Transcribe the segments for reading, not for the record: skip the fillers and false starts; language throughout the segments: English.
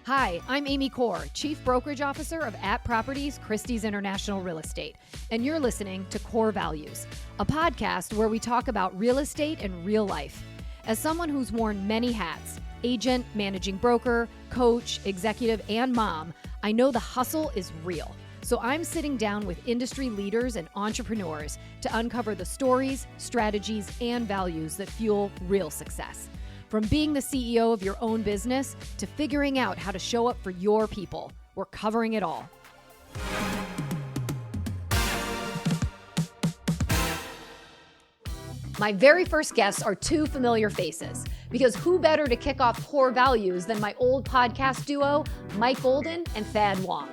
Hi, I'm Amy Corr, Chief Brokerage Officer of @Properties Christie's International Real Estate, and you're listening to Corr Values, a podcast where we talk about real estate and real life. As someone who's worn many hats, agent, managing broker, coach, executive, and mom, I know the hustle is real. So I'm sitting down with industry leaders and entrepreneurs to uncover the stories, strategies, and values that fuel real success. From being the CEO of your own business to figuring out how to show up for your people, we're covering it all. My very first guests are two familiar faces, because who better to kick off Corr Values than my old podcast duo, Mike Golden and Thad Wong.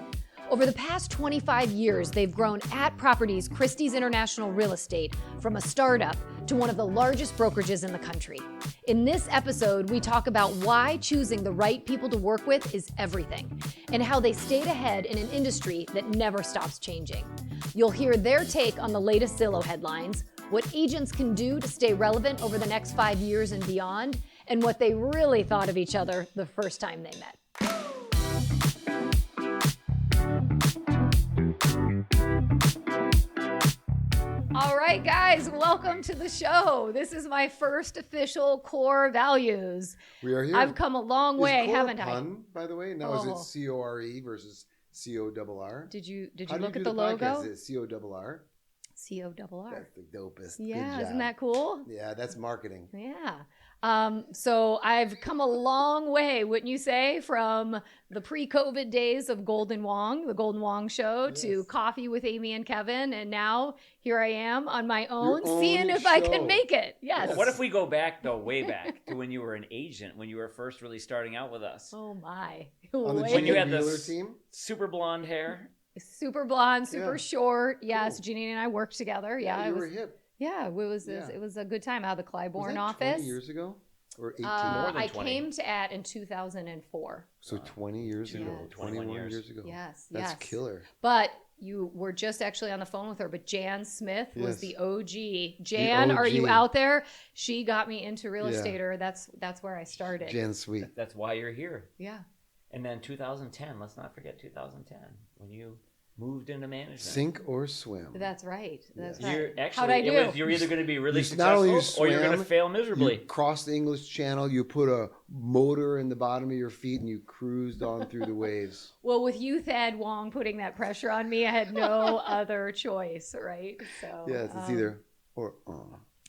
Over the past 25 years, they've grown @Properties Christie's International Real Estate from a startup to one of the largest brokerages in the country. In this episode, we talk about why choosing the right people to work with is everything, and how they stayed ahead in an industry that never stops changing. You'll hear their take on the latest Zillow headlines, what agents can do to stay relevant over the next 5 years and beyond, and what they really thought of each other the first time they met. All right, guys, welcome to the show. This is my first official Corr Values. We are here. I've come a long way, haven't I? Pun, by the way? Now is it C-O-R-E versus C-O-R-R? Did you How look do at you the do logo? podcast? Is it C-O-R-R? C-O-R-R. That's the dopest. Yeah, Good job. isn't that cool? Yeah, that's marketing. Yeah. So I've come a long way, wouldn't you say, from the pre-COVID days of Golden Wong, the Golden Wong Show, to Yes. Coffee with Amy and Kevin. And now here I am on my own, Your seeing own if I show. can make it. Yes. Well, what if we go back, though, way back to when you were an agent, when you were first really starting out with us? Oh, my. On the Wait. When you Janine had Wheeler this team? super blonde hair. Super blonde, super Yeah. short. Yes, Cool. Janine and I worked together. Yeah, you it were was. hip. Yeah, Yeah. it was a good time out of the Was Clybourne that office. 20 years ago? Or 18? More than I 20. came to in 2004. So 20 years ago. Yes. 21 years. years ago. Yes, That's yes. killer. But you were just actually on the phone with her. But Jan Smith was Yes. the OG. Jan, are you OG. out there? She got me into real Yeah. estater. That's where I started. Jan Sweet. That's why you're here. Yeah. And then 2010, let's not forget 2010, when you moved into management. Sink or swim. That's right. That's Yes. right. You're actually, How'd I do? you're either going to be really You- not only successful you or you're going to swam, fail miserably. You crossed the English Channel, you put a motor in the bottom of your feet, and you cruised on through the waves. Well, with you, Thad Wong, putting that pressure on me, I had no other choice, right? So Yes, it's either or.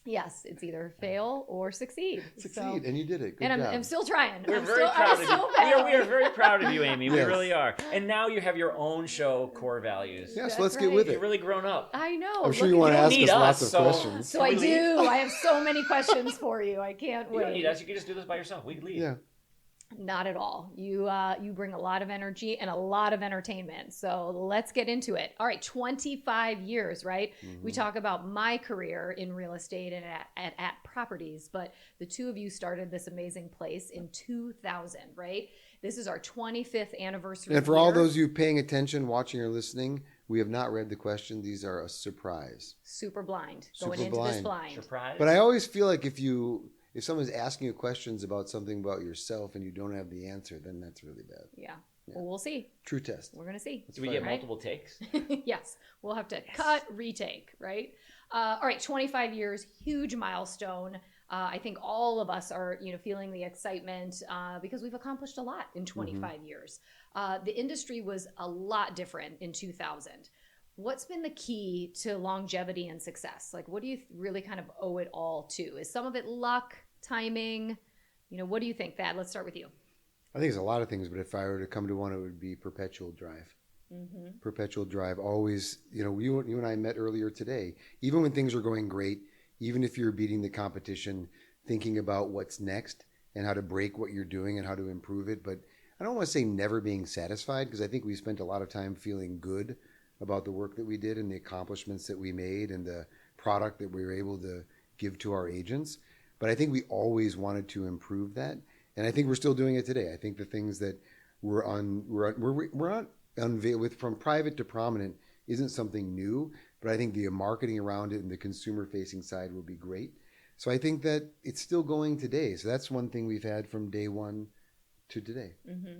Yes, it's either fail or succeed. Succeed, So, and you did it. Good and job. I'm still trying. We're I'm very still, proud I'm of still you. We are very proud of you, Amy. We Yes. really are. And now you have your own show, Corr Values. Yes, That's let's get right. with You've it. really grown up. I know. I'm sure Look you want at to don't ask need us lots us, of so- questions. So I Can we do. I have so many questions for you. I can't You don't need wait. us. You can just do this by yourself. We can leave. Yeah. Not at all. You bring a lot of energy and a lot of entertainment. So let's get into it. All right, 25 years, right? We talk about my career in real estate and at properties, but the two of you started this amazing place in 2000, right? This is our 25th anniversary. And for all year. those of you paying attention, watching, or listening, we have not read the question. These are a surprise. Super blind, Super going into this blind. blind. Surprise. But I always feel like if someone's asking you questions about something about yourself and you don't have the answer, then that's really bad. Yeah. Well, we'll see. True test. We're going to see. Do we get Right? multiple takes? Yes, we'll have to cut, retake, right? All right, 25 years, huge milestone. I think all of us are, feeling the excitement because we've accomplished a lot in 25 years. The industry was a lot different in 2000. What's been the key to longevity and success? Like, what do you really kind of owe it all to? Is some of it luck, timing? What do you think, Thad? Let's start with you. I think it's a lot of things, but if I were to come to one, it would be perpetual drive. Perpetual drive. Always, you and I met earlier today. Even when things are going great, even if you're beating the competition, thinking about what's next and how to break what you're doing and how to improve it. But I don't want to say never being satisfied, because I think we spent a lot of time feeling good about the work that we did and the accomplishments that we made and the product that we were able to give to our agents. But I think we always wanted to improve that. And I think we're still doing it today. I think the things that we're on unveil with from private to prominent isn't something new, but I think the marketing around it and the consumer facing side will be great. So I think that it's still going today. So that's one thing we've had from day one to today.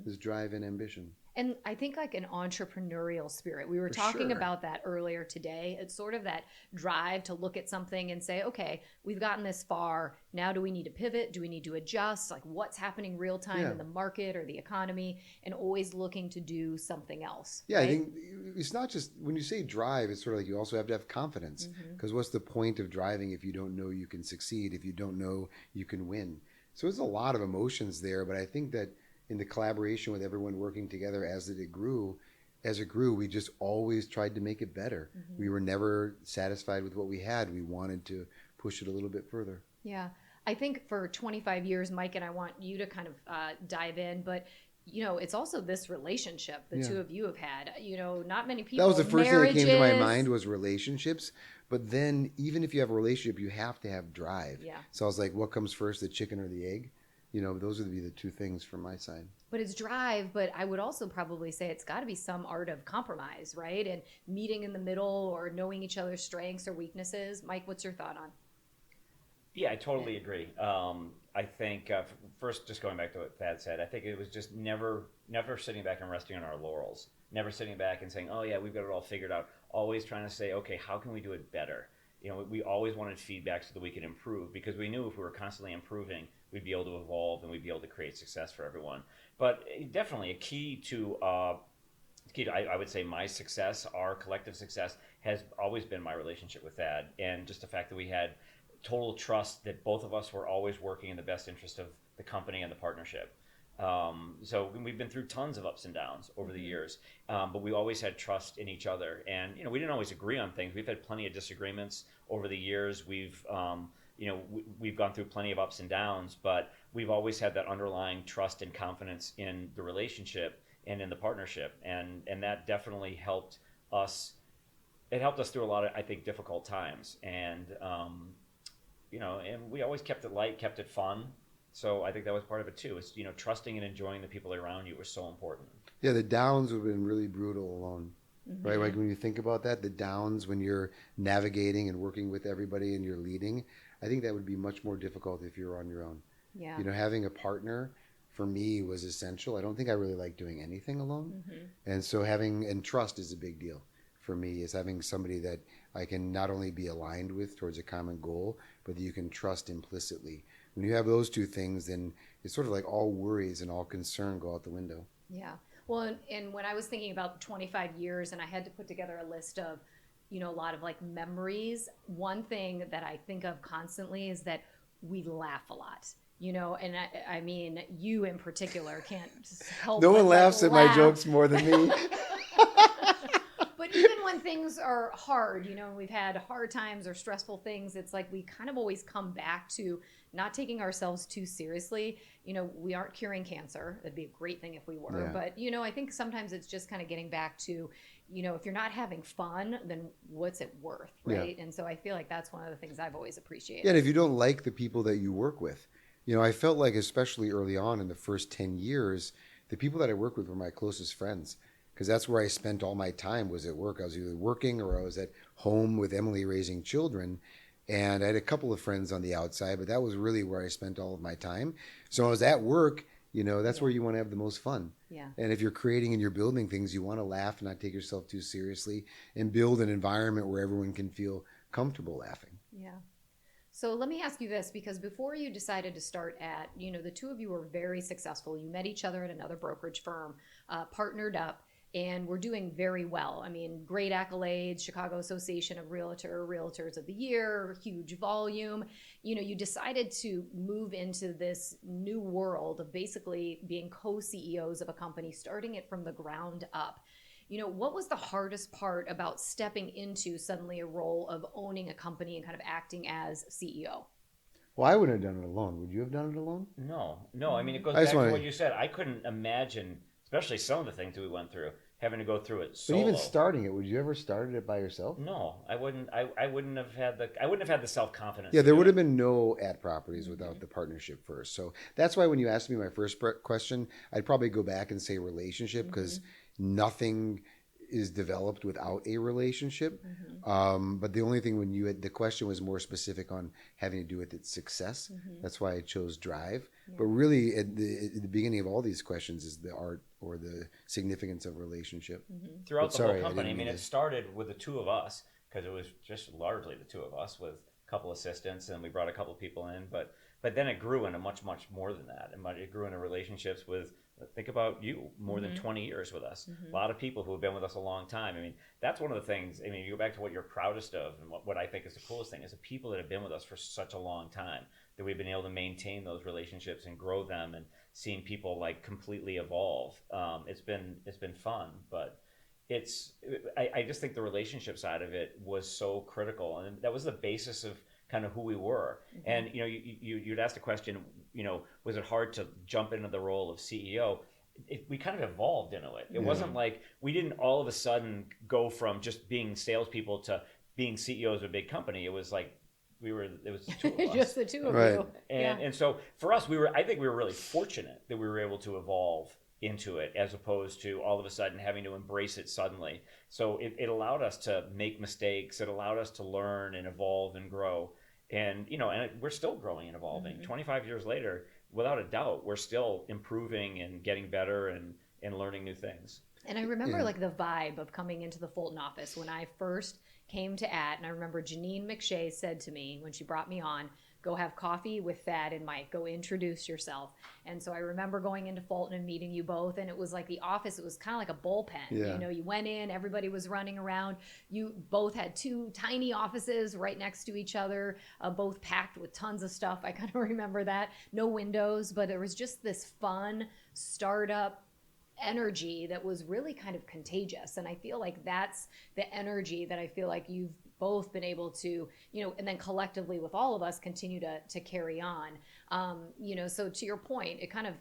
This drive and ambition. And I think like an entrepreneurial spirit. We were For talking sure. about that earlier today. It's sort of that drive to look at something and say, okay, we've gotten this far. Now do we need to pivot? Do we need to adjust? Like what's happening real time in the market or the economy, and always looking to do something else. Yeah, right? I think it's not just when you say drive, it's sort of like you also have to have confidence. Because what's the point of driving if you don't know you can succeed, if you don't know you can win? So there's a lot of emotions there, but I think that in the collaboration with everyone working together as it grew, we just always tried to make it better. We were never satisfied with what we had. We wanted to push it a little bit further. Yeah. I think for 25 years, Mike, and I want you to kind of dive in, but it's also this relationship the two of you have had. Not many people. That was the first thing that came to my marriages. mind was relationships. But then even if you have a relationship, you have to have drive. Yeah. So I was like, what comes first, the chicken or the egg? Those would be the two things from my side. But it's drive, but I would also probably say it's got to be some art of compromise, right? And meeting in the middle or knowing each other's strengths or weaknesses. Mike, what's your thought on? Yeah, I totally agree. I think first, just going back to what Thad said, I think it was just never sitting back and resting on our laurels. Never sitting back and saying, "Oh yeah, we've got it all figured out." Always trying to say, "Okay, how can we do it better?" We always wanted feedback so that we could improve, because we knew if we were constantly improving, we'd be able to evolve and we'd be able to create success for everyone. But definitely a key to I would say my success, our collective success, has always been my relationship with Thad, and just the fact that we had total trust that both of us were always working in the best interest of the company and the partnership. So we've been through tons of ups and downs over the years, but we always had trust in each other. And we didn't always agree on things. We've had plenty of disagreements over the years. We've we've gone through plenty of ups and downs, but we've always had that underlying trust and confidence in the relationship and in the partnership, and that definitely helped us. It helped us through a lot of, I think, difficult times, and and we always kept it light, kept it fun. So I think that was part of it too. Is trusting and enjoying the people around you was so important. Yeah, the downs have been really brutal alone, right? Like when you think about that, the downs when you're navigating and working with everybody and you're leading, I think that would be much more difficult if you're on your own. Yeah. Having a partner for me was essential. I don't think I really like doing anything alone, and so and trust is a big deal for me. Is having somebody that I can not only be aligned with towards a common goal, but that you can trust implicitly. When you have those two things, then it's sort of like all worries and all concern go out the window. Yeah. Well, and when I was thinking about 25 years and I had to put together a list of, a lot of like memories, one thing that I think of constantly is that we laugh a lot, and I mean, you in particular can't help. No one but, laughs at laugh. my jokes more than me. But even when things are hard, we've had hard times or stressful things, it's like we kind of always come back to not taking ourselves too seriously. We aren't curing cancer. That'd be a great thing if we were. Yeah. But, I think sometimes it's just kind of getting back to, if you're not having fun, then what's it worth, right? Yeah. And so I feel like that's one of the things I've always appreciated. Yeah, and if you don't like the people that you work with, I felt like especially early on in the first 10 years, the people that I worked with were my closest friends. Because that's where I spent all my time was at work. I was either working or I was at home with Emily raising children. And I had a couple of friends on the outside, but that was really where I spent all of my time. So I was at work, that's where you want to have the most fun. Yeah. And if you're creating and you're building things, you want to laugh, not take yourself too seriously, and build an environment where everyone can feel comfortable laughing. Yeah. So let me ask you this, because before you decided to start at, the two of you were very successful. You met each other at another brokerage firm, partnered up, and we're doing very well. I mean, great accolades, Chicago Association of Realtors of the Year, huge volume. You decided to move into this new world of basically being co-CEOs of a company, starting it from the ground up. What was the hardest part about stepping into suddenly a role of owning a company and kind of acting as CEO? Well, I wouldn't have done it alone. Would you have done it alone? No. I mean, it goes back to what you said. I couldn't imagine, especially some of the things that we went through, having to go through it solo. But even starting it, would you ever started it by yourself? No, I wouldn't. I wouldn't have had the self-confidence. Yeah, there would have been no at properties without the partnership first. So that's why when you asked me my first question, I'd probably go back and say relationship, because nothing is developed without a relationship. But the only thing the question was more specific on having to do with its success. That's why I chose drive. But really at the beginning of all these questions is the art or the significance of relationship. Throughout the whole company, I mean, it started with the two of us because it was just largely the two of us with a couple assistants, and we brought a couple people in, but then it grew into much more than that. And it grew into relationships with, think about you, more than 20 years with us. A lot of people who have been with us a long time. I mean, that's one of the things, I mean, you go back to what you're proudest of, and what I think is the coolest thing is the people that have been with us for such a long time, that we've been able to maintain those relationships and grow them, and seeing people like completely evolve. It's been fun, but I just think the relationship side of it was so critical, and that was the basis of kind of who we were. And you'd asked a question, was it hard to jump into the role of CEO? We kind of evolved into it. It wasn't like we didn't all of a sudden go from just being salespeople to being CEOs of a big company. It was like it was the two of us. Just the two of Right. you. And so for us, I think we were really fortunate that we were able to evolve into it, as opposed to all of a sudden having to embrace it suddenly. So it allowed us to make mistakes. It allowed us to learn and evolve and grow. And, and we're still growing and evolving. 25 years later, without a doubt, we're still improving and getting better and learning new things. And I remember like the vibe of coming into the Fulton office when I first came to AT, and I remember Janine McShay said to me when she brought me on, go have coffee with Thad and Mike, go introduce yourself. And so I remember going into Fulton and meeting you both, and it was like the office, it was kind of like a bullpen. Yeah. You went in, everybody was running around. You both had two tiny offices right next to each other, both packed with tons of stuff. I kind of remember that. No windows, but there was just this fun startup energy that was really kind of contagious. And I feel like that's the energy that I feel like you've both been able to, and then collectively with all of us continue to carry on. So to your point, it kind of,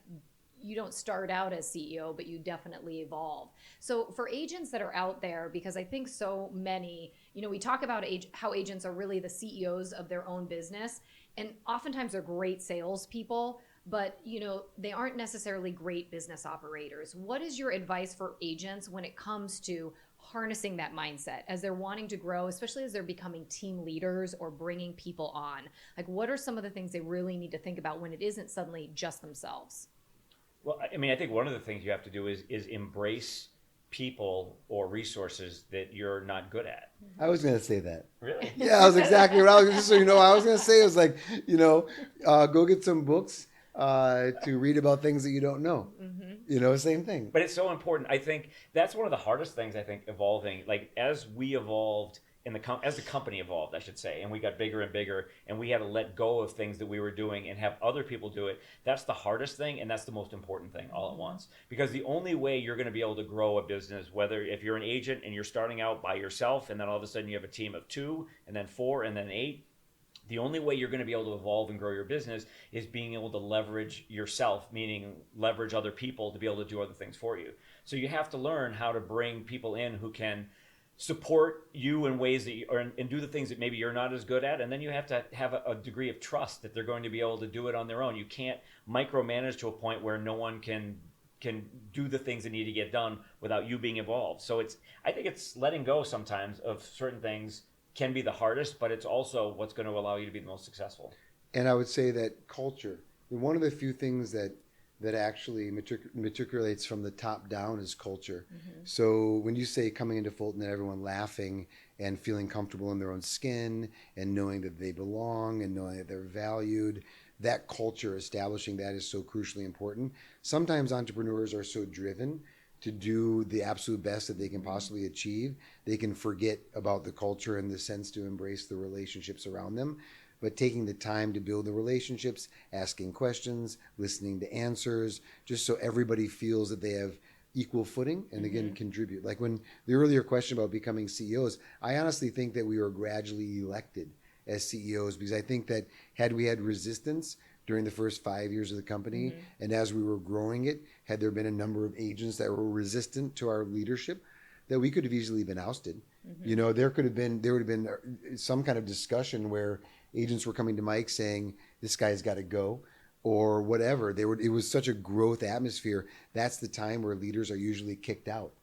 you don't start out as CEO, but you definitely evolve. So for agents that are out there, because I think so many, we talk about how agents are really the CEOs of their own business, and oftentimes they're great salespeople, but they aren't necessarily great business operators. What is your advice for agents when it comes to harnessing that mindset as they're wanting to grow, especially as they're becoming team leaders or bringing people on? Like, what are some of the things they really need to think about when it isn't suddenly just themselves? Well, I mean, I think one of the things you have to do is embrace people or resources that you're not good at. I was going to say that. Really? Yeah, that was exactly what I was just so I was going to say, it was like, go get some books to read about things that you don't know. Same thing. But it's so important. I think that's one of the hardest things, evolving, like as we evolved as the company evolved, I should say, and we got bigger and bigger, and we had to let go of things that we were doing and have other people do it. That's the hardest thing, and that's the most important thing all at once. Because the only way you're going to be able to grow a business, whether if you're an agent and you're starting out by yourself, and then all of a sudden you have a team of 2, and then 4, and then 8, the only way you're going to be able to evolve and grow your business is being able to leverage yourself, meaning leverage other people to be able to do other things for you. So you have to learn how to bring people in who can support you in ways that and do the things that maybe you're not as good at, and then you have to have a degree of trust that they're going to be able to do it on their own. You can't micromanage to a point where no one can do the things that need to get done without you being involved. So I think it's letting go sometimes of certain things can be the hardest, but it's also what's going to allow you to be the most successful. And I would say that culture, one of the few things that actually matriculates from the top down is culture. So when you say coming into Fulton and everyone laughing and feeling comfortable in their own skin and knowing that they belong and knowing that they're valued, that culture, establishing that is so crucially important. Sometimes entrepreneurs are so driven to do the absolute best that they can possibly achieve, they can forget about the culture in the sense to embrace the relationships around them. But taking the time to build the relationships, asking questions, listening to answers, just so everybody feels that they have equal footing and again contribute. Like when the earlier question about becoming CEOs, I honestly think that we were gradually elected as CEOs, because I think that had we had resistance during the first 5 years of the company, and as we were growing it, had there been a number of agents that were resistant to our leadership, that we could have easily been ousted. There would have been some kind of discussion where agents were coming to Mike saying, this guy's got to go, or whatever. It was such a growth atmosphere. That's the time where leaders are usually kicked out.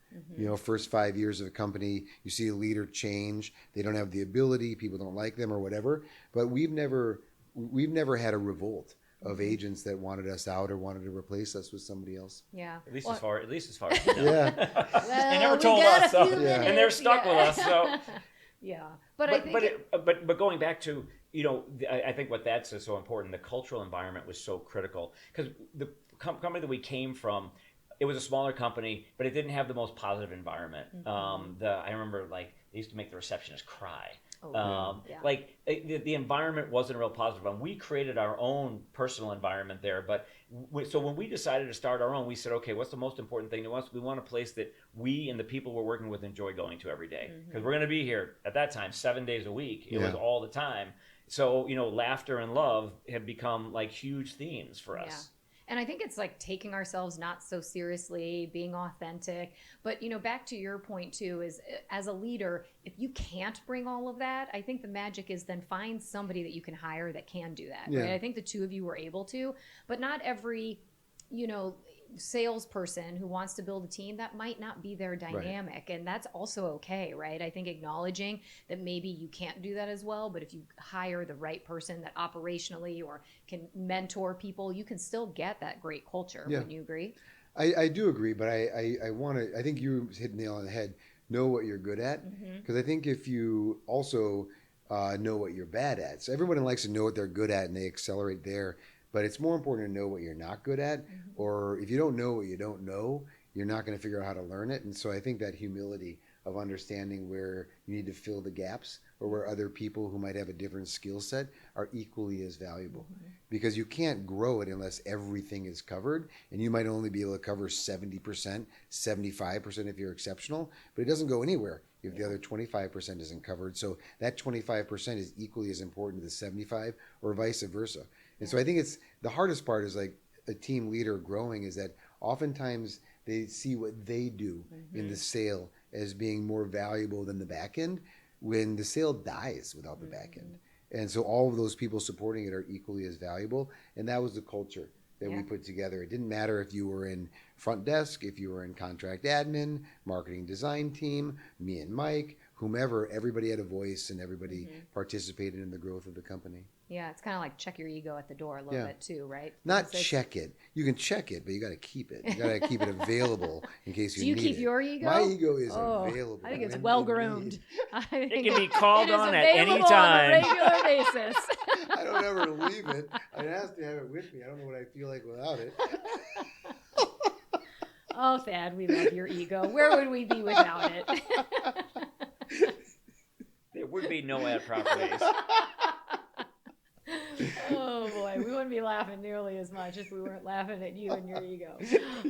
First 5 years of a company, you see a leader change. They don't have the ability. People don't like them or whatever. But we've never had a revolt of agents that wanted us out or wanted to replace us with somebody else. Yeah. At least as far as you know. Yeah. Well, they never we told got us, a few so, minutes. and they're stuck with us. So, yeah. But I think but going back to, I think what that's so important. The cultural environment was so critical because the company that we came from, it was a smaller company, but it didn't have the most positive environment. I remember they used to make the receptionist cry. The environment wasn't a real positive one. We created our own personal environment there, but so when we decided to start our own, we said, okay, what's the most important thing to us? We want a place that we and the people we're working with enjoy going to every day, because we're going to be here at that time 7 days a week. It was all the time. So laughter and love have become huge themes for us. And I think it's taking ourselves not so seriously, being authentic. But, back to your point too, is as a leader, if you can't bring all of that, I think the magic is then find somebody that you can hire that can do that. Yeah. Right? I think the two of you were able to, but not every, salesperson who wants to build a team, that might not be their dynamic. Right. And that's also okay, right? I think acknowledging that maybe you can't do that as well, but if you hire the right person that operationally or can mentor people, you can still get that great culture. Yeah. Wouldn't you agree? I do agree, but I think you hit the nail on the head. Know what you're good at. Because I think if you also know what you're bad at. So everyone likes to know what they're good at and they accelerate there. But it's more important to know what you're not good at, or if you don't know what you don't know, you're not going to figure out how to learn it. And so I think that humility of understanding where you need to fill the gaps or where other people who might have a different skill set are equally as valuable. Because you can't grow it unless everything is covered, and you might only be able to cover 70%, 75% if you're exceptional, but it doesn't go anywhere if the other 25% isn't covered. So that 25% is equally as important as the 75 or vice versa. And so I think it's the hardest part is a team leader growing is that oftentimes they see what they do in the sale as being more valuable than the back end when the sale dies without the back end. And so all of those people supporting it are equally as valuable. And that was the culture that we put together. It didn't matter if you were in front desk, if you were in contract admin, marketing design team, me and Mike, whomever, everybody had a voice and everybody participated in the growth of the company. Yeah, it's kind of like check your ego at the door a little bit too, right? Not check it. You can check it, but you got to keep it. You got to keep it available in case you need it. Do you keep your ego? My ego is available. I think it's well groomed. It can be called on at any time. On a regular basis. I don't ever leave it. I have to have it with me. I don't know what I feel like without it. Oh, Thad, we love your ego. Where would we be without it? There would be no ad properties. Oh boy, we wouldn't be laughing nearly as much if we weren't laughing at you and your ego.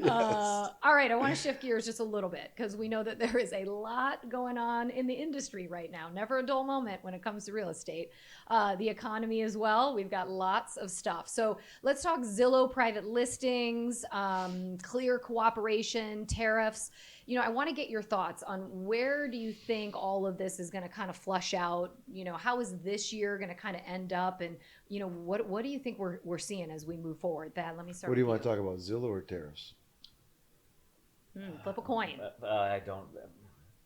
All right, I want to shift gears just a little bit because we know that there is a lot going on in the industry right now. Never a dull moment when it comes to real estate. The economy as well. We've got lots of stuff. So let's talk Zillow private listings, clear cooperation, tariffs. I want to get your thoughts on where do you think all of this is going to kind of flush out? How is this year going to kind of end up? And, what do you think we're seeing as we move forward? Thad, let me start. What do you want to talk about, Zillow or tariffs? Flip a coin. I don't.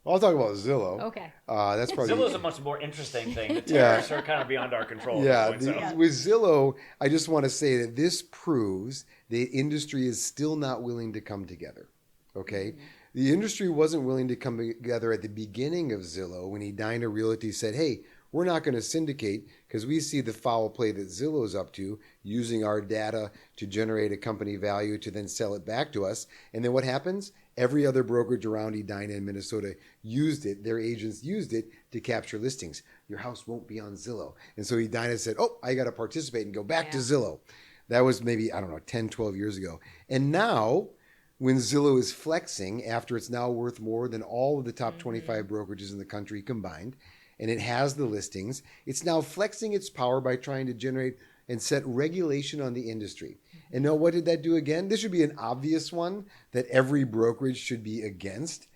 I'll talk about Zillow. Okay. That's probably Zillow's a much more interesting thing. The tariffs are kind of beyond our control. With Zillow, I just want to say that this proves the industry is still not willing to come together. Okay. The industry wasn't willing to come together at the beginning of Zillow when Edina Realty said, hey, we're not going to syndicate because we see the foul play that Zillow's up to, using our data to generate a company value to then sell it back to us. And then what happens? Every other brokerage around Edina in Minnesota used it. Their agents used it to capture listings. Your house won't be on Zillow. And so Edina said, oh, I got to participate and go back to Zillow. That was maybe, 10, 12 years ago. And now, when Zillow is flexing after it's now worth more than all of the top 25 brokerages in the country combined, and it has the listings, it's now flexing its power by trying to generate and set regulation on the industry. And now what did that do again? This should be an obvious one that every brokerage should be against.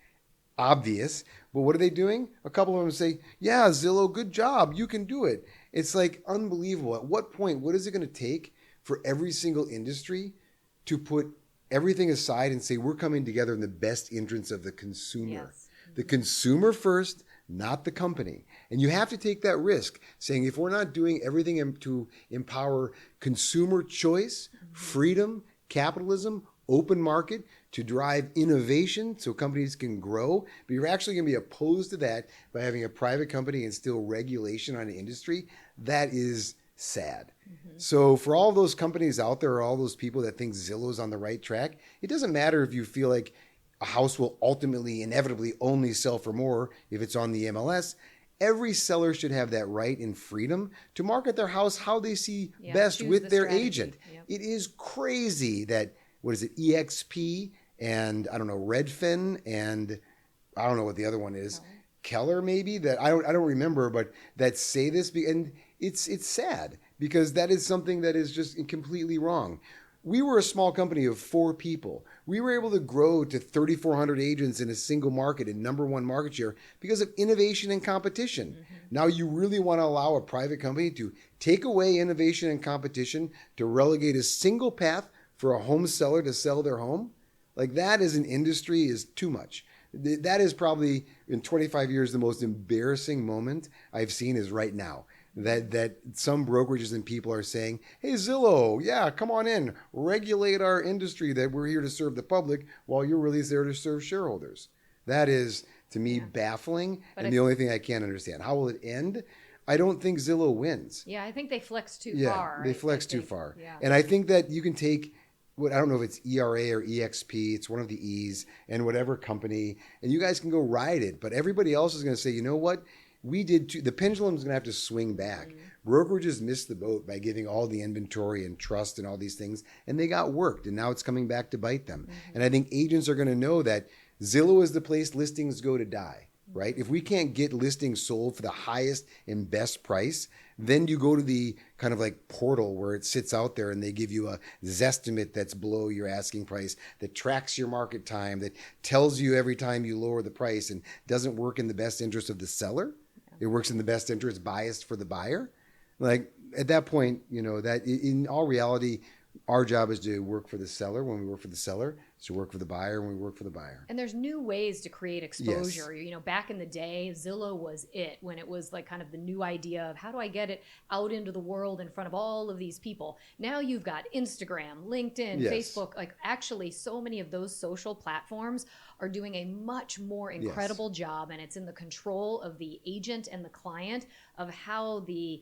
Obvious. But what are they doing? A couple of them say, yeah, Zillow, good job. You can do it. It's unbelievable. At what point, what is it going to take for every single industry to put everything aside and say we're coming together in the best interest of the consumer. Yes. The consumer first, not the company. And you have to take that risk, saying if we're not doing everything to empower consumer choice, freedom, capitalism, open market, to drive innovation so companies can grow, but you're actually going to be opposed to that by having a private company and still regulation on an industry, that is sad. So for all those companies out there, all those people that think Zillow's on the right track, it doesn't matter if you feel like a house will ultimately, inevitably only sell for more if it's on the MLS. Every seller should have that right and freedom to market their house how they see best choose with the their strategy. agent. Yep. It is crazy that, what is it, EXP and I don't know, Redfin and I don't know what the other one is, Keller maybe, that I don't remember, but that say this, and it's sad because that is something that is just completely wrong. We were a small company of 4 people. We were able to grow to 3,400 agents in a single market and #1 market share because of innovation and competition. Now you really want to allow a private company to take away innovation and competition to relegate a single path for a home seller to sell their home? Like, that as an industry is too much. That is probably in 25 years the most embarrassing moment I've seen is right now. That some brokerages and people are saying, hey, Zillow, yeah, come on in, regulate our industry, that we're here to serve the public while you're really there to serve shareholders. That is, to me, baffling, and the only thing I can't understand. How will it end? I don't think Zillow wins. Yeah, I think they flex too Yeah, far. they flex too far. Yeah. And I think that you can take, I don't know if it's ERA or EXP, it's one of the E's, and whatever company, and you guys can go ride it. But everybody else is going to say, you know what? We did too. The pendulum's going to have to swing back. Brokerages missed the boat by giving all the inventory and trust and all these things, and they got worked, and now it's coming back to bite them. And I think agents are going to know that Zillow is the place listings go to die, right? If we can't get listings sold for the highest and best price, then you go to the kind of like portal where it sits out there and they give you a Zestimate that's below your asking price, that tracks your market time, that tells you every time you lower the price and doesn't work in the best interest of the seller. It works in the best interest, biased for the buyer. Like, at that point, you know, that in all reality, our job is to work for the seller when we work for the seller, is to work for the buyer when we work for the buyer. And there's new ways to create exposure. You know, back in the day, Zillow was it, when it was like kind of the new idea of how do I get it out into the world in front of all of these people. Now you've got Instagram, LinkedIn, Facebook, like actually so many of those social platforms are doing a much more incredible job, and it's in the control of the agent and the client of how the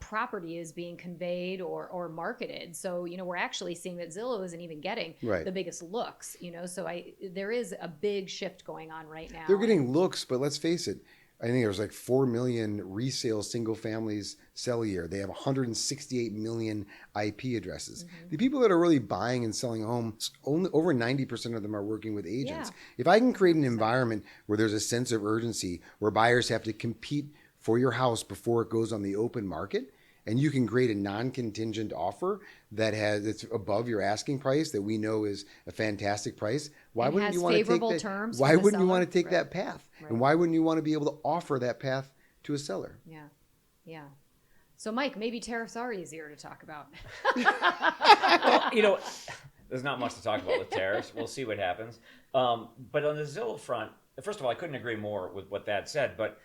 property is being conveyed or marketed. So, you know, we're actually seeing that Zillow isn't even getting the biggest looks, you know, so there is a big shift going on right now. They're getting looks, but let's face it, I think there's like 4 million resale single families sell a year. They have 168 million IP addresses. The people that are really buying and selling homes, only over 90% of them are working with agents. If I can create an environment where there's a sense of urgency, where buyers have to compete for your house before it goes on the open market, and you can create a non-contingent offer that's above your asking price that we know is a fantastic price, why wouldn't you want to take that? Why wouldn't you want to take that path? And why wouldn't you want to be able to offer that path to a seller? Yeah. So, Mike, maybe tariffs are easier to talk about. Well, you know, there's not much to talk about with tariffs. We'll see what happens. But on the Zillow front, first of all, I couldn't agree more with what Thad said, but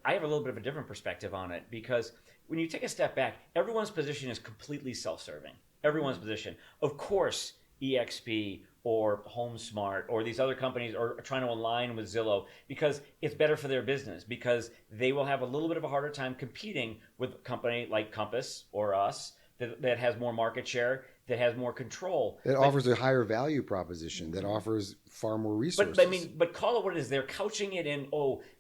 I have a little bit of a different perspective on it, because when you take a step back, everyone's position is completely self-serving. Everyone's position. Of course, EXP or HomeSmart or these other companies are trying to align with Zillow because it's better for their business, because they will have a little bit of a harder time competing with a company like Compass or us that has more market share, that has more control. That offers a higher value proposition, that offers far more resources. But call it what it is. They're couching it in,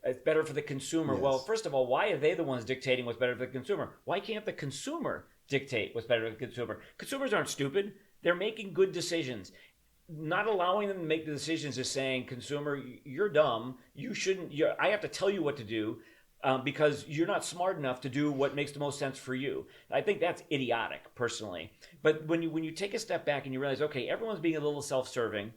it's better for the consumer. Yes. Well, first of all, why are they the ones dictating what's better for the consumer? Why can't the consumer dictate what's better for the consumer? Consumers aren't stupid. They're making good decisions. Not allowing them to make the decisions is saying, consumer, you're dumb. You shouldn't. I have to tell you what to do. Because you're not smart enough to do what makes the most sense for you. I think that's idiotic, personally. But when you take a step back and you realize, okay, everyone's being a little self-serving,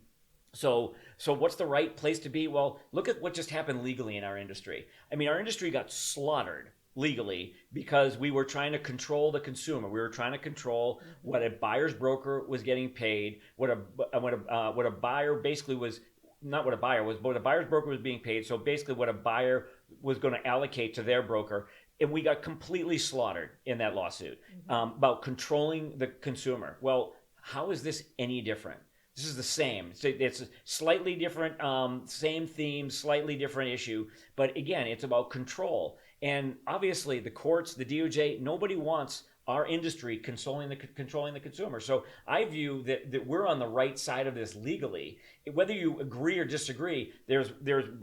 so what's the right place to be? Well, look at what just happened legally in our industry. I mean, our industry got slaughtered legally because we were trying to control the consumer. We were trying to control what a buyer's broker was getting paid, what a buyer basically was, not what a buyer was, but what a buyer's broker was being paid. So basically what a buyer was going to allocate to their broker. And we got completely slaughtered in that lawsuit about controlling the consumer. Well, how is this any different? This is the same. It's a slightly different, same theme, slightly different issue. But again, it's about control. And obviously the courts, the DOJ, nobody wants our industry controlling the consumer. So I view that we're on the right side of this legally. Whether you agree or disagree, there's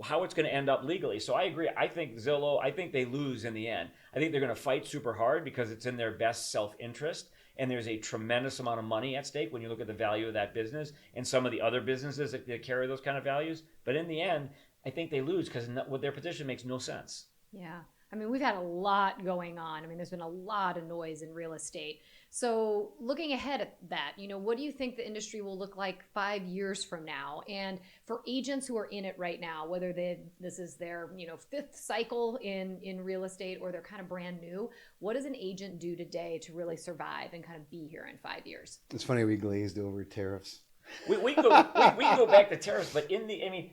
how it's going to end up legally. So I agree. I think Zillow, I think they lose in the end. I think they're going to fight super hard because it's in their best self-interest. And there's a tremendous amount of money at stake when you look at the value of that business and some of the other businesses that carry those kind of values. But in the end, I think they lose because what their position makes no sense. Yeah. I mean, we've had a lot going on. I mean, there's been a lot of noise in real estate. So looking ahead at that, what do you think the industry will look like 5 years from now? And for agents who are in it right now, whether this is their, fifth cycle in real estate or they're kind of brand new, what does an agent do today to really survive and kind of be here in 5 years? It's funny we glazed over tariffs. We can go back to tariffs, but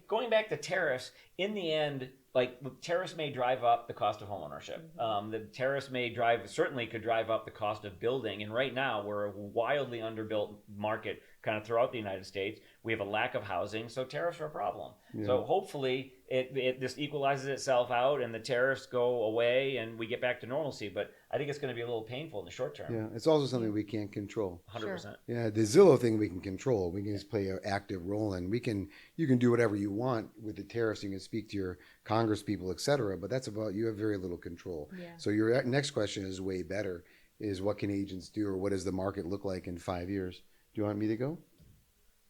going back to tariffs, in the end, like tariffs may drive up the cost of homeownership. The tariffs certainly could drive up the cost of building. And right now we're a wildly underbuilt market kind of throughout the United States. We have a lack of housing, so tariffs are a problem. Yeah. So hopefully it this equalizes itself out and the tariffs go away and we get back to normalcy. But I think it's going to be a little painful in the short term. Yeah, it's also something we can't control. 100%. Sure. Yeah, the Zillow thing we can control. We can just play an active role in. You can do whatever you want with the tariffs. You can speak to your Congress people, et cetera, but that's about, you have very little control. Yeah. So your next question is way better, is what can agents do or what does the market look like in 5 years? Do you want me to go?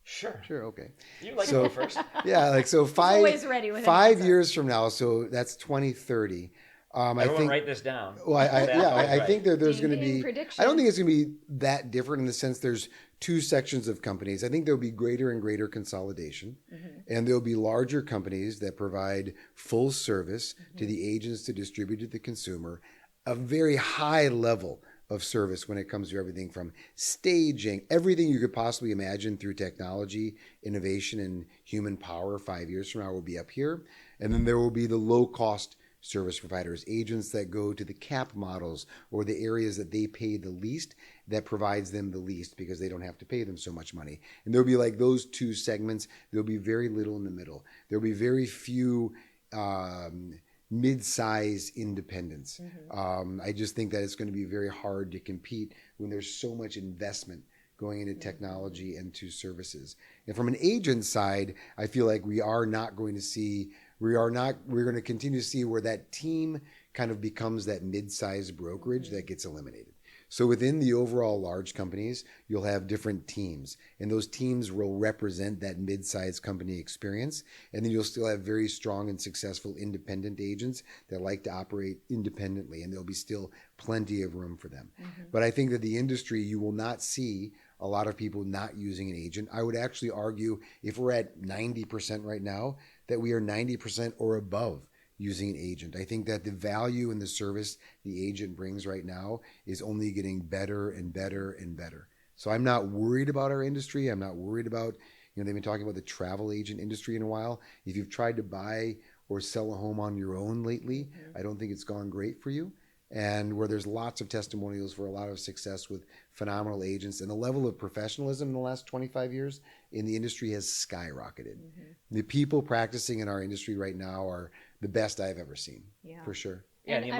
Sure. Okay. You like to go first. Yeah, so always ready with 5 years from now, so that's 2030. Everyone write this down. Well, I think there's going to be, prediction. I don't think it's going to be that different in the sense there's two sections of companies. I think there'll be greater and greater consolidation, and there'll be larger companies that provide full service to the agents to distribute to the consumer, a very high level of service when it comes to everything from staging, everything you could possibly imagine through technology, innovation, and human power 5 years from now will be up here. And then there will be the low-cost service providers, agents that go to the cap models or the areas that they pay the least, that provides them the least because they don't have to pay them so much money. And there'll be like those two segments. There'll be very little in the middle. There'll be very few mid-size independents. I just think that it's going to be very hard to compete when there's so much investment going into technology and to services. And from an agent side, I feel like we're going to continue to see where that team kind of becomes that mid-sized brokerage that gets eliminated. So within the overall large companies, you'll have different teams, and those teams will represent that mid-sized company experience. And then you'll still have very strong and successful independent agents that like to operate independently, and there'll be still plenty of room for them. But I think that the industry, you will not see a lot of people not using an agent. I would actually argue if we're at 90% right now, that we are 90% or above using an agent. I think that the value and the service the agent brings right now is only getting better and better and better. So I'm not worried about our industry. I'm not worried about, they've been talking about the travel agent industry in a while. If you've tried to buy or sell a home on your own lately, I don't think it's gone great for you. And where there's lots of testimonials for a lot of success with phenomenal agents, and the level of professionalism in the last 25 years in the industry has skyrocketed. The people practicing in our industry right now are the best I've ever seen, for sure. Yeah, and the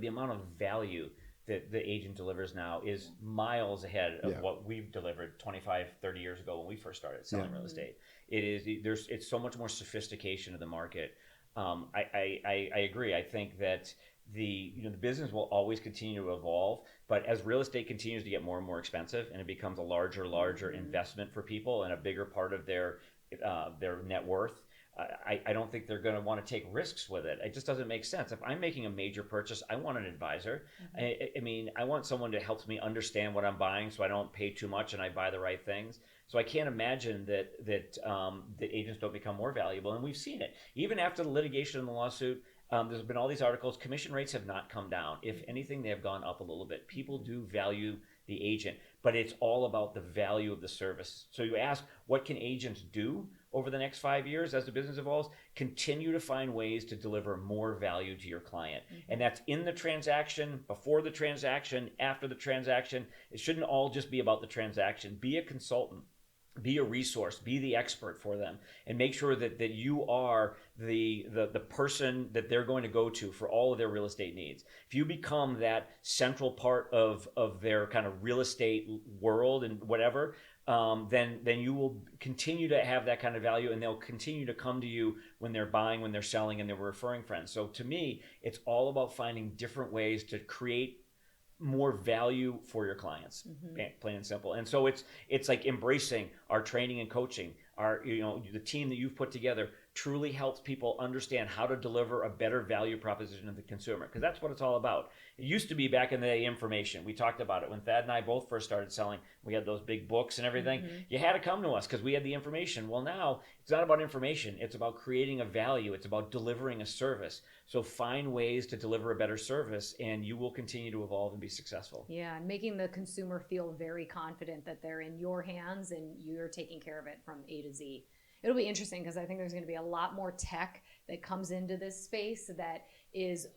amount of value that the agent delivers now is miles ahead of what we've delivered 25, 30 years ago when we first started selling real estate. It's so much more sophistication of the market. I agree. I think that the business will always continue to evolve, but as real estate continues to get more and more expensive and it becomes a larger investment for people and a bigger part of their net worth, I don't think they're going to want to take risks with it. It just doesn't make sense. If I'm making a major purchase, I want an advisor. I want someone to help me understand what I'm buying so I don't pay too much and I buy the right things. So I can't imagine that agents don't become more valuable. And we've seen it. Even after the litigation and the lawsuit, There's been all these articles. Commission rates have not come down. If anything, they have gone up a little bit. People do value the agent, but it's all about the value of the service. So you ask, what can agents do over the next 5 years as the business evolves? Continue to find ways to deliver more value to your client. And that's in the transaction, before the transaction, after the transaction. It shouldn't all just be about the transaction. Be a consultant. Be a resource, be the expert for them, and make sure that you are the person that they're going to go to for all of their real estate needs. If you become that central part of their kind of real estate world and whatever, then you will continue to have that kind of value, and they'll continue to come to you when they're buying, when they're selling, and they're referring friends. So to me, it's all about finding different ways to create more value for your clients, plain and simple. And so it's like embracing our training and coaching. Our, the team that you've put together truly helps people understand how to deliver a better value proposition to the consumer, because that's what it's all about. It used to be back in the day information. We talked about it when Thad and I both first started selling. We had those big books and everything. You had to come to us because we had the information. Well, now it's not about information. It's about creating a value. It's about delivering a service. So find ways to deliver a better service, and you will continue to evolve and be successful. Yeah, and making the consumer feel very confident that they're in your hands and you're taking care of it from A to Z. It'll be interesting because I think there's going to be a lot more tech that comes into this space that is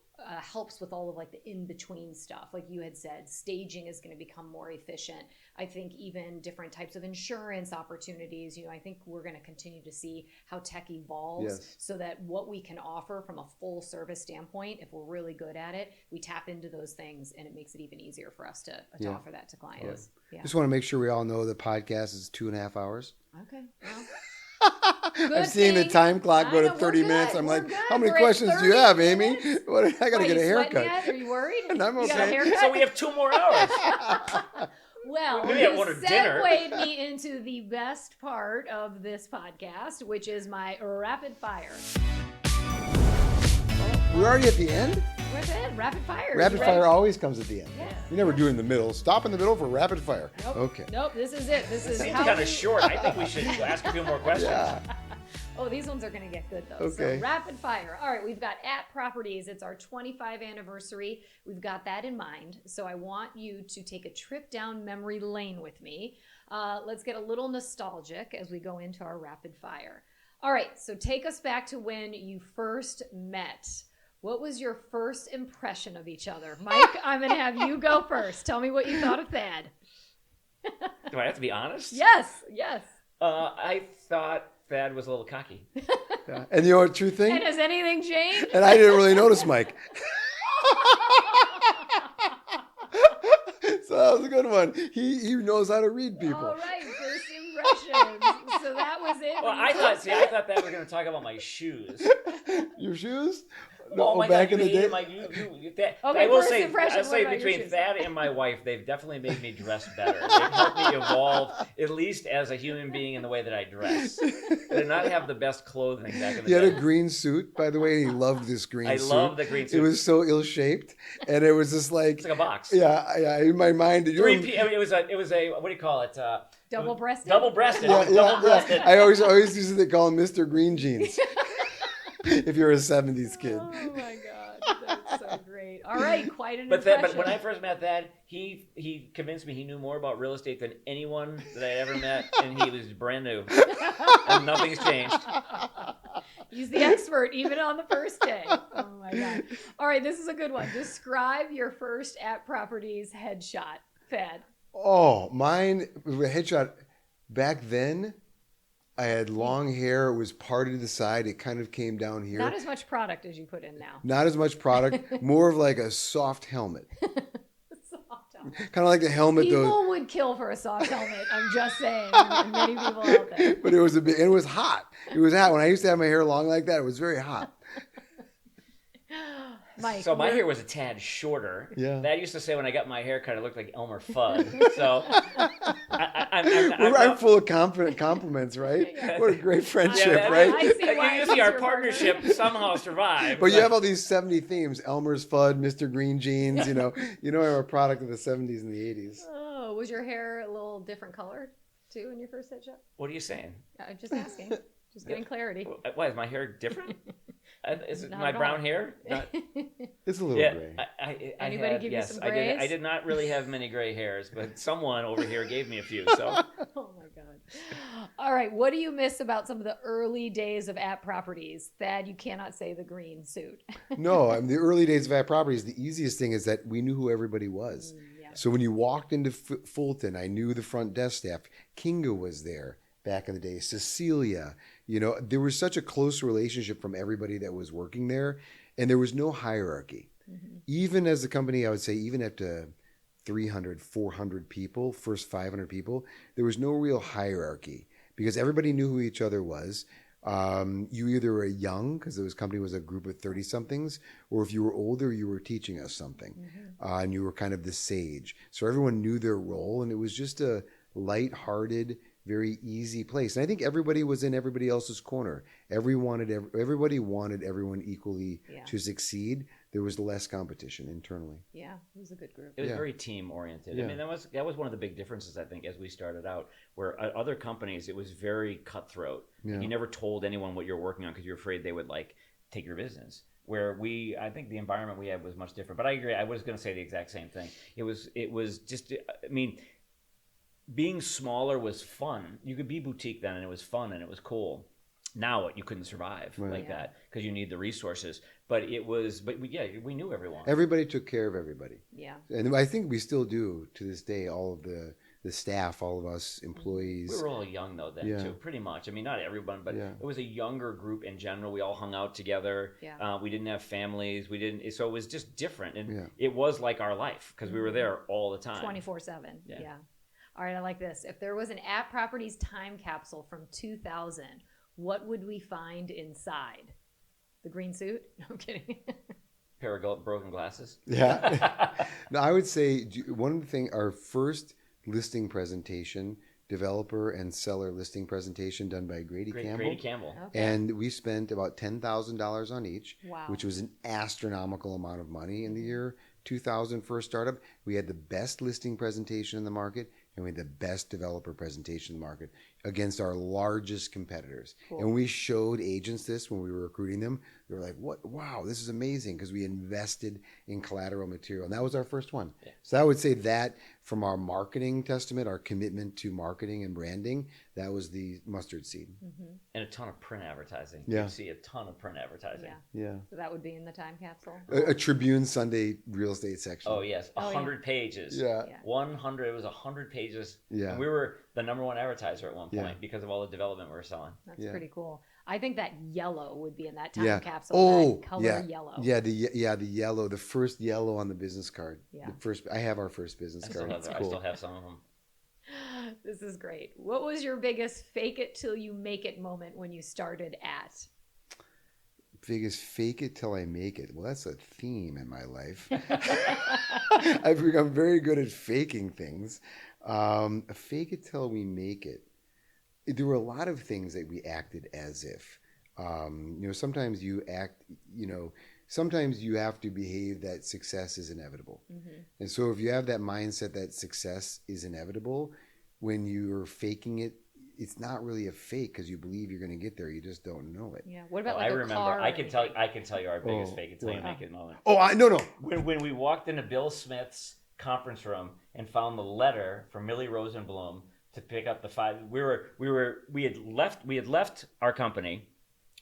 helps with all of like the in-between stuff. Like you had said, staging is going to become more efficient. I think even different types of insurance opportunities, I think we're going to continue to see how tech evolves so that what we can offer from a full service standpoint, if we're really good at it, we tap into those things and it makes it even easier for us to offer that to clients. Yeah. Just want to make sure we all know the podcast is 2.5 hours. Okay. Well. I'm seeing the time clock go to 30 minutes. I'm like, how many questions do you have, Amy? I got to get a haircut. Yet? Are you worried? And I'm you got a okay. haircut? So we have 2 more hours. Well, Maybe you I ordered dinner. segued me into the best part of this podcast, which is my rapid fire. We're already at the end? We're at the end. Rapid fire. Rapid fire always comes at the end. Yeah. You never do it in the middle. Stop in the middle for rapid fire. Nope. Okay. Nope, this is it. This is Seems how kind we... of short. I think we should ask a few more questions. Yeah. Oh, these ones are going to get good, though. Okay. So rapid fire. All right, we've got at properties. It's our 25 anniversary. We've got that in mind. So I want you to take a trip down memory lane with me. Let's get a little nostalgic as we go into our rapid fire. All right, so take us back to when you first met. What was your first impression of each other? Mike, I'm going to have you go first. Tell me what you thought of Thad. Do I have to be honest? Yes. I thought Thad was a little cocky. Yeah. And you know what, true thing? And has anything changed? And I didn't really notice Mike. So that was a good one. He knows how to read people. All right, first impressions. So that was it. Well, I thought Thad was going to talk about my shoes. Your shoes? Oh my back God, in the day. Okay, I will first say, impression, I'll say what about your between shoes? Thad and my wife, they've definitely made me dress better. They've helped me evolve, at least as a human being, in the way that I dress. I did not have the best clothing back in the He had day. a green suit, by the way, and he loved this green suit. I love the green suit. It was so ill-shaped, and it was just like... It's like a box. Yeah, in my mind... It was a what do you call it? Double-breasted? Double-breasted. Yeah, Double-breasted. I always used to call him Mr. Green Jeans. If you're a 70s kid. Oh my God, that's so great. All right, quite an impression. But when I first met Thad, he convinced me he knew more about real estate than anyone that I ever met, and he was brand new, and nothing's changed. He's the expert, even on the first day. Oh my God. All right, this is a good one. Describe your first at properties headshot, Thad. Oh, mine was a headshot. Back then, I had long hair. It was parted to the side. It kind of came down here. Not as much product as you put in now. Not as much product. More of like a soft helmet. Soft helmet. Kind of like the helmet. People would kill for a soft helmet. I'm just saying. And many people out there. But it was and it was hot. It was hot. When I used to have my hair long like that, it was very hot. Mike, So my hair was a tad shorter. Yeah. Thad used to say when I got my hair cut, it looked like Elmer Fudd. So I'm full of compliments, right? Yeah. What a great friendship, Yeah, right? I see why you see our it's your partnership somehow survived. But you have all these 70 themes: Elmer's Fudd, Mr. Green Jeans. You know, I'm a product of the 70s and the 80s. Oh, was your hair a little different color too in your first headshot? What are you saying? I'm just asking. Just getting clarity. Why is my hair different? Is it Not my at brown all. hair? It's a little Yeah. gray. Anybody give you some grays? I did not really have many gray hairs, but someone over here gave me a few. So Oh my God. All right. What do you miss about some of the early days of app properties? Thad, you cannot say the green suit. No, I mean, the early days of ad properties, the easiest thing is that we knew who everybody was. Yeah. So when you walked into Fulton, I knew the front desk staff. Kinga was there back in the day. Cecilia, there was such a close relationship from everybody that was working there, and there was no hierarchy. Even as a company, I would say, even up to 300, 400 people, first 500 people, there was no real hierarchy because everybody knew who each other was. You either were young, because this company was a group of 30-somethings, or if you were older, you were teaching us something. And you were kind of the sage. So everyone knew their role, and it was just a light-hearted, very easy place. And I think everybody was in everybody else's corner. Everybody wanted everyone equally to succeed. There was less competition internally. Yeah, it was a good group. it was very team oriented. Yeah. I mean, that was one of the big differences, I think, as we started out, where other companies, it was very cutthroat. Yeah. You never told anyone what you're working on because you're afraid they would take your business. Where I think the environment we had was much different. But I agree. I was going to say the exact same thing. It was just, I mean, being smaller was fun. You could be boutique then, and it was fun and it was cool. Now you couldn't survive like that because you need the resources. But we knew everyone. Everybody took care of everybody. Yeah. And I think we still do to this day, all of the staff, all of us employees. We were all young though then too, pretty much. I mean, not everyone, but it was a younger group in general. We all hung out together. Yeah. We didn't have families. So it was just different, and it was like our life because we were there all the time, 24/7. Yeah. All right, I like this. If there was an app properties time capsule from 2000, what would we find inside? The green suit? No, I'm kidding. Pair of broken glasses. Yeah. No, I would say one of the things, our first listing presentation, developer and seller listing presentation done by Grady Campbell. Grady Campbell. Okay. And we spent about $10,000 on each, Wow. which was an astronomical amount of money in the year 2000 for a startup. We had the best listing presentation in the market, and we had the best developer presentation in the market against our largest competitors. Cool. And we showed agents this when we were recruiting them. They were like, "What? Wow, this is amazing," because we invested in collateral material. And that was our first one. Yeah. So I would say that from our marketing testament, our commitment to marketing and branding, that was the mustard seed. And a ton of print advertising. Yeah. You see a ton of print advertising. Yeah. So that would be in the time capsule. A Tribune Sunday real estate section. Oh yes, 100 pages. Yeah. 100. It was 100 pages. Yeah. And we were the number one advertiser at one point Yeah. because of all the development we were selling. That's pretty cool. I think that yellow would be in that time capsule. Oh, that color yeah. yellow. Yeah, the yellow, the first yellow on the business card. Yeah. I have our first business card. I still have some of them. This is great. What was your biggest fake it till you make it moment when you started at? Biggest fake it till I make it. Well, that's a theme in my life. I've become very good at faking things. Fake it till we make it. There were a lot of things that we acted as if. Sometimes you act, sometimes you have to behave that success is inevitable. And so if you have that mindset that success is inevitable, when you're faking it, it's not really a fake because you believe you're going to get there. You just don't know it. Yeah. What about I a remember. car? I can tell you our biggest fake it till you make it moment. Oh, no. When we walked into Bill Smith's conference room and found the letter from Millie Rosenblum to pick up the five. We had left our company.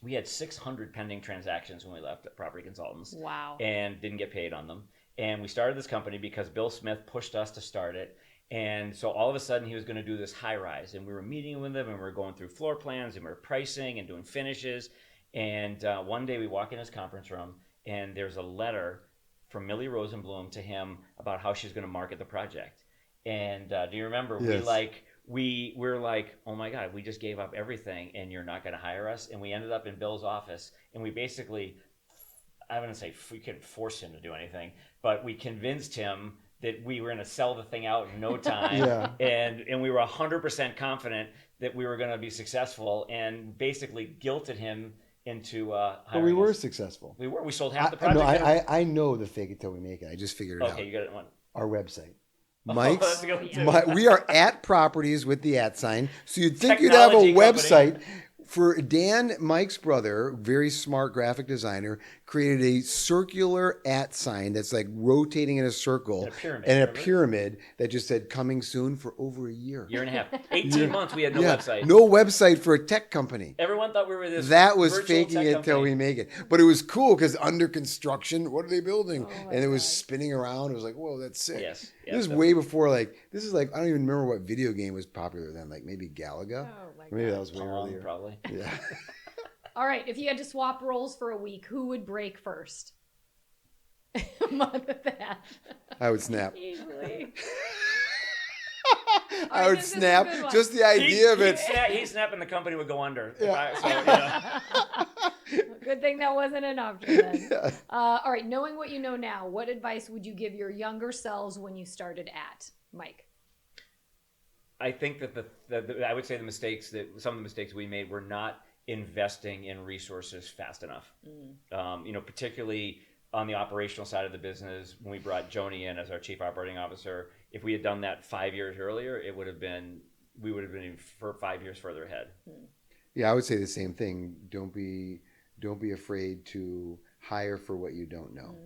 We had 600 pending transactions when we left at Property Consultants. Wow. And didn't get paid on them. And we started this company because Bill Smith pushed us to start it. And so all of a sudden he was going to do this high rise, and we were meeting with him, and we were going through floor plans, and we were pricing and doing finishes. And one day we walk in his conference room, and there's a letter from Millie Rosenblum to him about how she's going to market the project. And do you remember? Yes. We're like, oh my God, we just gave up everything, and you're not going to hire us. And we ended up in Bill's office, and we basically, I wouldn't say we couldn't force him to do anything, but we convinced him that we were going to sell the thing out in no time. Yeah. And we were 100% confident that we were going to be successful, and basically guilted him into hiring But we were us. successful. We were. We sold half the project. I know the fake it till we make it. I just figured it out. Okay, you got it. One. Our website. That's a good one, too. We are at properties with the @ sign. So you'd think you'd have a Technology website For Dan, Mike's brother, very smart graphic designer, created a circular @ sign that's like rotating in a circle and a pyramid that just said "coming soon" for over a year. Year and a half, 18 months. We had no website. No website for a tech company. Everyone thought we were this. That was virtual faking tech it company. till we make it. But it was cool because under construction, what are they building? Oh and it was spinning around. It was like, whoa, that's sick. Yes. This is way before this is like, I don't even remember what video game was popular then. Like maybe Galaga. Oh my Maybe God. that was way earlier. Probably. Yeah. All right, if you had to swap roles for a week, who would break first? That. I would snap. Easily. I would snap. Just the idea of it. He'd snap and the company would go under. Yeah. Good thing that wasn't an option then. All right, knowing what you know now, what advice would you give your younger selves when you started at? Mike? I think that I would say some of the mistakes we made were not investing in resources fast enough. Particularly on the operational side of the business, when we brought Joni in as our chief operating officer, if we had done that 5 years earlier, we would have been 5 years further ahead. Yeah, I would say the same thing. Don't be afraid to hire for what you don't know.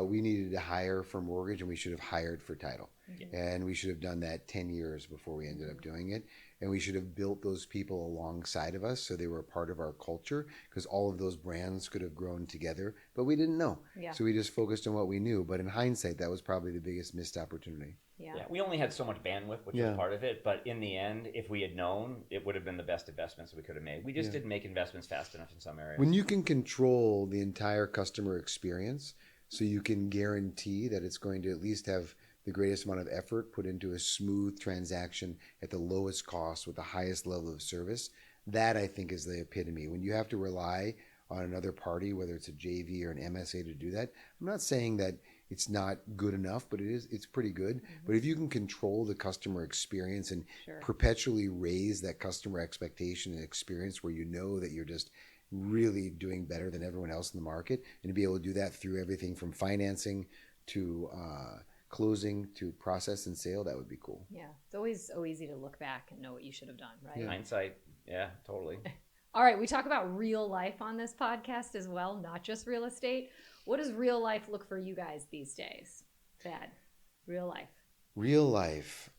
We needed to hire for mortgage, and we should have hired for title. And we should have done that 10 years before we ended up doing it. And we should have built those people alongside of us so they were a part of our culture, because all of those brands could have grown together, but we didn't know. Yeah. So we just focused on what we knew. But in hindsight, that was probably the biggest missed opportunity. Yeah. We only had so much bandwidth, which was part of it. But in the end, if we had known, it would have been the best investments we could have made. We just didn't make investments fast enough in some areas. When you can control the entire customer experience, so you can guarantee that it's going to at least have the greatest amount of effort put into a smooth transaction at the lowest cost with the highest level of service, that I think is the epitome. When you have to rely on another party, whether it's a JV or an MSA, to do that, I'm not saying that it's not good enough, but it's pretty good. But if you can control the customer experience and perpetually raise that customer expectation and experience where you know that you're just really doing better than everyone else in the market, and to be able to do that through everything from financing to closing to process and sale, that would be cool. Yeah, it's always so easy to look back and know what you should have done, right? Hindsight, yeah, totally. All right, we talk about real life on this podcast as well, not just real estate. What does real life look for you guys these days? Thad, real life. Real life.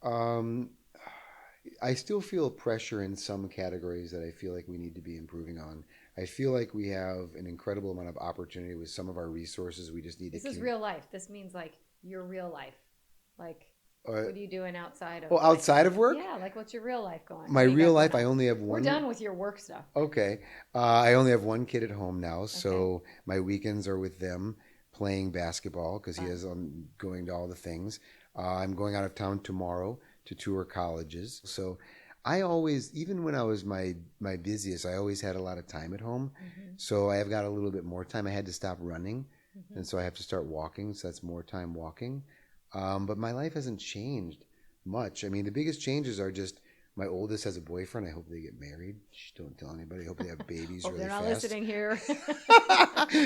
I still feel pressure in some categories that I feel like we need to be improving on. I feel like we have an incredible amount of opportunity with some of our resources. We just need to. This is real life. This means like your real life. Like, what are you doing outside of? Oh, outside of work? Yeah, like what's your real life going? My real life, I only have one. We're done with your work stuff. Okay. I only have one kid at home now, so my weekends are with them playing basketball because he is going to all the things. I'm going out of town tomorrow to tour colleges. So I always, even when I was my busiest, I always had a lot of time at home. So I have got a little bit more time. I had to stop running, and so I have to start walking. So that's more time walking. But my life hasn't changed much. I mean, the biggest changes are just my oldest has a boyfriend. I hope they get married. Shh, don't tell anybody. I hope they have babies really they're not fast. listening here.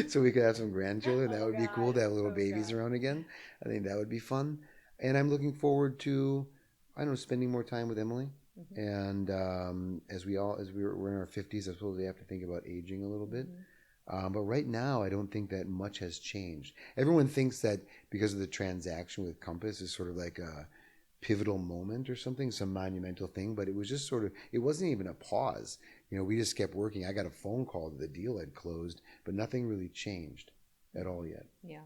So we could have some grandchildren. That would be cool to have little babies God. around again. I think that would be fun. And I'm looking forward to, I don't know, spending more time with Emily. And as we're in our 50s, I suppose we have to think about aging a little bit. But right now, I don't think that much has changed. Everyone thinks that because of the transaction with Compass is sort of like a pivotal moment or something, some monumental thing. But it was just sort of, it wasn't even a pause. You know, we just kept working. I got a phone call that the deal had closed, but nothing really changed at all yet. Yeah.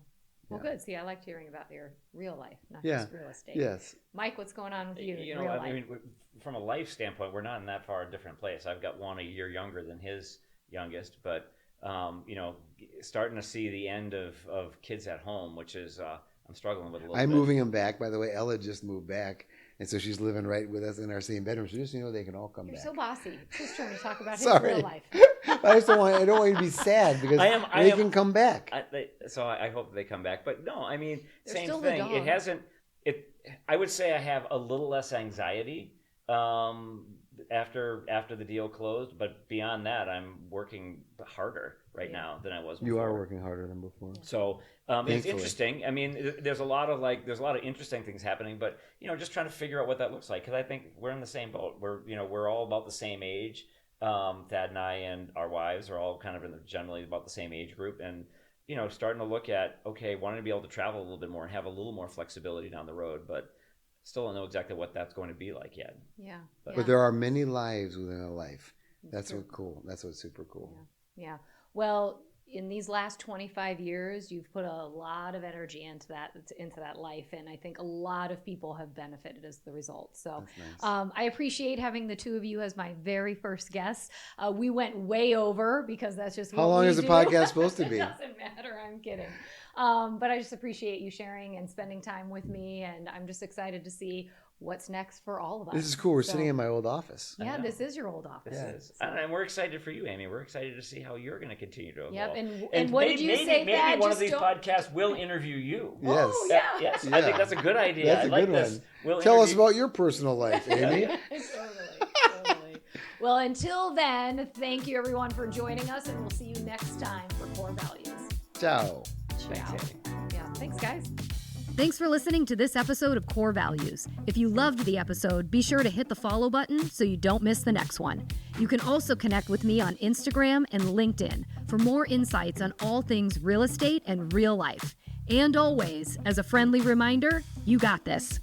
Well, good. See, I liked hearing about your real life, not Yeah. just real estate. Yes. Mike, what's going on with you? You know, real I life? mean, from a life standpoint, we're not in that far a different place. I've got one a year younger than his youngest, but you know, starting to see the end of kids at home, which is I'm struggling with a little bit. I'm moving them back. By the way, Ella just moved back, and so she's living right with us in our same bedroom. So just so you know, they can all come You're back. so bossy. Just trying to talk about his Sorry. real life. I just don't want you to be sad because they can come back. So I hope they come back. But no, I mean, They're same still the thing. dog. It hasn't. I would say I have a little less anxiety after the deal closed, but beyond that, I'm working harder right now than I was before. You are working harder than before. So it's interesting. I mean, there's a lot of interesting things happening, but you know, just trying to figure out what that looks like, because I think we're in the same boat. We're all about the same age. Thad and I and our wives are all kind of generally about the same age group, and starting to look at, okay, wanting to be able to travel a little bit more and have a little more flexibility down the road, but still don't know exactly what that's going to be like yet. Yeah. But there are many lives within a life. That's what's cool. That's what's super cool. Yeah. Well, in these last 25 years, you've put a lot of energy into that life, and I think a lot of people have benefited as the result. So Nice. I appreciate having the two of you as my very first guests. We went way over because that's just what How long we is the do. podcast supposed to be? It doesn't matter. I'm kidding. But I just appreciate you sharing and spending time with me, and I'm just excited to see what's next for all of us. This is cool. We're sitting in my old office. Yeah, this is your old office. This is. And we're excited for you, Amy. We're excited to see how you're going to continue to evolve. Yep. And what did you say, Maybe Thad? one of these podcasts will interview you. Yes. Oh, yeah. Yes. Yeah. I think that's a good idea. That's a I like good this. one. Tell us about your personal life, Amy. Totally. Well, until then, thank you everyone for joining us, and we'll see you next time for Corr Values. Ciao. Thanks, Amy. Yeah, thanks, guys. Thanks for listening to this episode of Corr Values. If you loved the episode, be sure to hit the follow button so you don't miss the next one. You can also connect with me on Instagram and LinkedIn for more insights on all things real estate and real life. And always, as a friendly reminder, you got this.